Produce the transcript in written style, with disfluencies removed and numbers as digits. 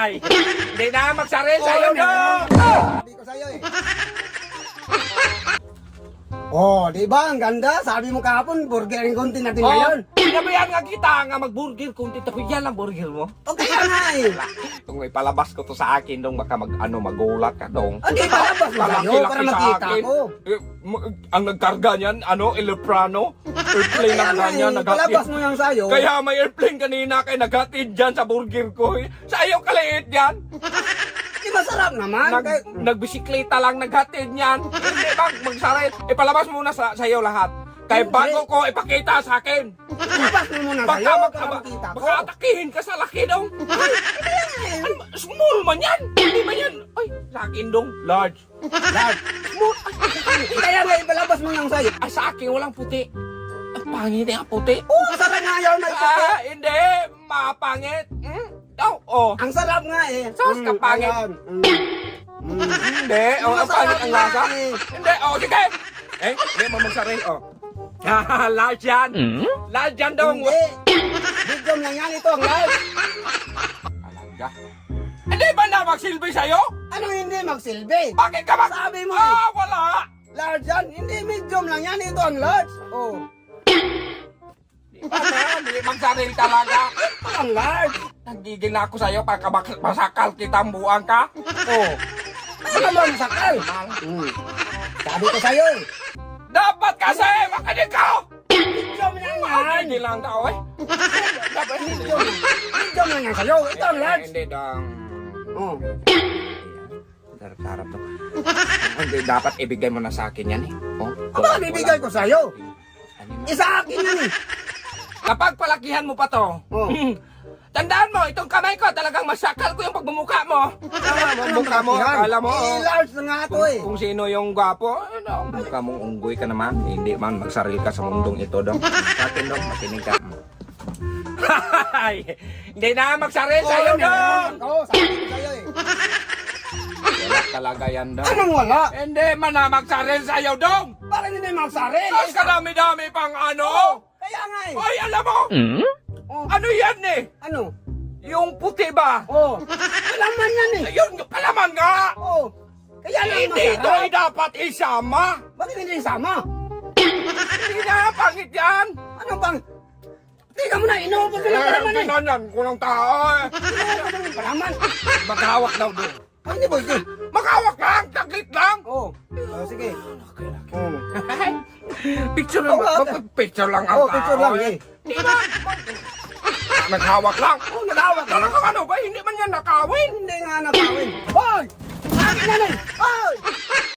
Ay, hindi na magsaril sa'yo, Dong! Sabi ko sa'yo eh. Oh, di ba? Ang ganda. Sabi mo kahapon, burger yung content natin ngayon. Sinabayan nga kita nga mag-burger kung tito. Yan ang burger mo. Okay ka nga eh. Kung ipalabas ko to sa akin, Dong, baka magulat ka, Dong. Hindi, palabas mo sa'yo para makita ko. Ang nagkarga niyan, Eleprano? Airplane Kaya ang nga ganyan, eh, palabas mo yan sa'yo. Kaya may airplane kanina kay naghatid dyan sa burger ko. Sa'yo kaliit yan. Di masarap naman. Nagbisikleta lang naghatid niyan. Hindi bang magsaril. Ipalabas muna sa'yo lahat. Kaya Hindi. bago ko ipakita sa akin. Palabas mo muna Baka, sa'yo baka, para makita ko. baka atakihin ka sa laki, Dong. Kaya nga eh. Ano, small man yan. Hindi man yan. Ay, sa akin, Dong. Large. Large. Kaya nga ipalabas mo yan sa'yo. Ay, sa akin, walang puti. Ang pangit ang puti. Ang sarap nga yun, may puti. Hindi. Mapangit. Oh. Ang sarap nga eh. Sos ka pangit. Ayan. Hindi. Oh, ang pangit ang lasa. Hindi. Oh, sige. Hindi mo magsaril. Oh. Large yan. Large yan, Dong. Hindi. Video lang yan. Ito ang live. Alaga. Hindi ba na magsilbi sa'yo? Anong hindi magsilbi? Bakit ka Sabi mo eh. wala. Large yan. Hindi, medium lang yan. Ito ang large. Oh. Hindi magsaril talaga. Ito ang large. Nagigil na ako sa'yo para masakal kita ang buwang ka. Oh. Ano naman sakal? Sabi ko sa'yo eh. Dapat kasi makinig ka. Medium lang yan. Nagigil lang ka, eh. Dapat medium. Medium lang yan sa'yo. Ito ang large. Hindi, Dong. Oh. Sarap to. Hindi, dapat ibigay mo na sa akin yan, eh. Oh, Aba, bibigay ko sa'yo. Ano mo? Isa akin yan eh. Kapag palakihan mo pa to, Oh. tandaan mo, itong kamay ko, talagang masakal ko yung pagmumukha mo. Mukha mo, akala mo, large na nga ito eh. kung sino yung gwapo, mukha mong unggoy ka naman. Hindi man, magsaril ka sa mundong ito, Dong. Sa akin, Dong, makinig ka. Hindi na magsaril sa'yo, Dong. Oo, sabi ko sa'yo eh. Wala talaga yan, Dong. Anong wala? Hindi man na magsaril sa'yo, Dong. Parang hindi magsaril. Mas kadami-dami pang ano. Kaya nga eh. Hoy, alam mo, Oh. ano yan eh? Ano? Yung puti ba? Oh. Kalaman yan eh. Ayun, yung kalaman nga. Oh. Kaya lang Hindi ito masarap. ay dapat isama. Bakit hindi sama? Hindi na, pangit yan. Ano bang? Tingnan mo na, inuubos ko ng kalaman eh. Pinanan ko ng tao eh. Inuubos ko ng kalaman. Maghawak daw doon. Ay, hindi boy. Maghawak lang, taglit lang. Oh. Sige. Oh. Picture lang, picture lang ang Oh, picture lang eh. Di ba? Naghawak lang. Oh, nagawak ka. Ano ba? Hindi man yan nakawin. Hindi nga nakawin. Hoy! Akin na rin! Oh!